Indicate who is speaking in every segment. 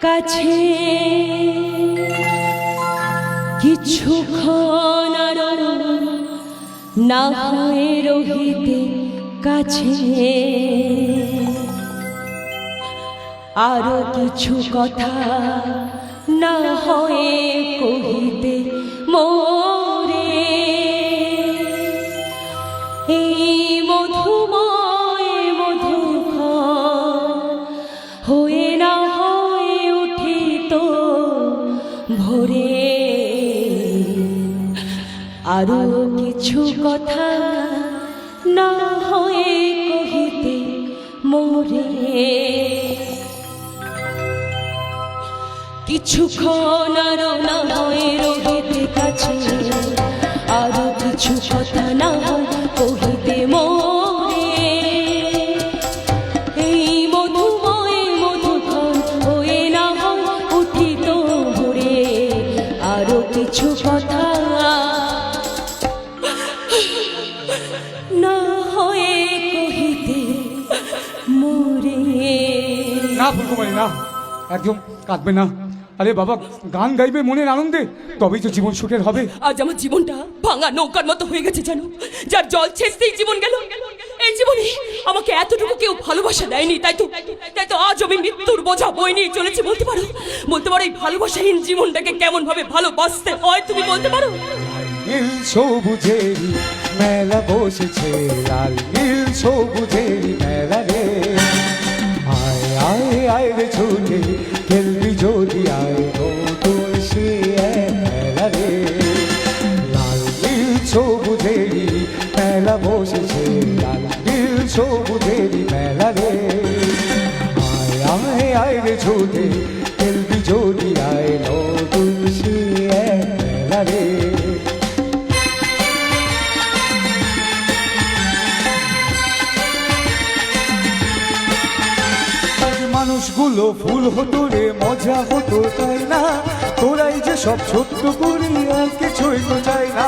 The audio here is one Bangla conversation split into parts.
Speaker 1: কাছে কিছুক্ষণ না হয়ে রহিতে কাছে আরো কিছু কথা না হয়ে কহিতে মোরে এই মধুময় মধুক্ষণ হয়ে না হয়ে উঠিত ভোরে আরো কিছু কথা না হয়ে কহিতে মোরে কিছুক্ষণ আরো না হয়ে রহিতে কাছে আরো কিছু কথা না হয় কহিতে মোরে এই মধুময় মধুক্ষণ হয়ে না হয় উঠিত ভোরে আরো কিছু কথা না হয়ে কহিতে মোরে।
Speaker 2: না ফুলকুমারী না, একদম কাঁদবে না। আরে বাবা, গান গাইবে মনের আনন্দে, তবেই তো জীবন সুখের হবে।
Speaker 1: আজ আমার জীবনটা ভাঙা নৌকার মতো হয়ে গেছে জানো, যার জল ছেঁচতেই জীবন গেল। এই জীবনে আমাকে এতটুকু কেউ ভালোবাসা দেয়নি, তাই তো আজ আমি মৃত্যুর বোঝা বই নিয়ে চলেছি। বলতে পারো এই ভালোবাসাহীন জীবনটাকে কেমন ভাবে ভালোবাসতে হয় তুমি বলতে পারো?
Speaker 3: নীল সবুজেরই মেলা বসেছে, লাল নীল সবুজেরই মেলা রে। আয় আয় আয় রে ছুটে খেলবি যদি আয় নতুন সে মেলা রে। লাল নীল সবুজেরই মেলা বসেছে, লাল নীল সবুজেরই মেলা রে। আয় আয় আয় রে ছুটে খেলবি যদি আয় নতুন সে মেলা রে। মানুষগুলো ফুল হতো রে, মজা হতো তাই না, তোরাই যে সব ছোট্ট করি আর কিছুই তো চাই না।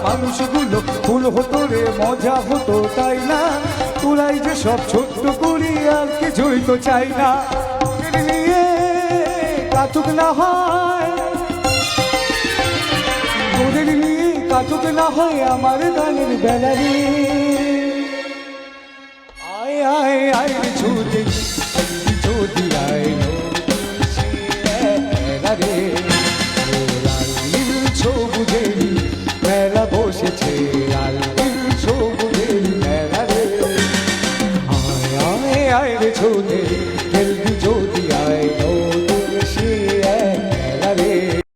Speaker 3: মানুষগুলো ফুল হতো রে, মজা হতো তাই না, তোরাই যে সব ছোট্ট করি আর কিছুই তো চাই না। নিয়ে কাতুক না হয়, তোদের নিয়ে কাতুক না হয় আমার গানের বেলা রে। আয় আয় আয় রে ছুটে যদি আয় রে। লাল নীল সবুজেরই মেলা বসেছে, লাল নীল সবুজেরই মেলা রে। আয় আয় আয় রে ছুটে খেলবি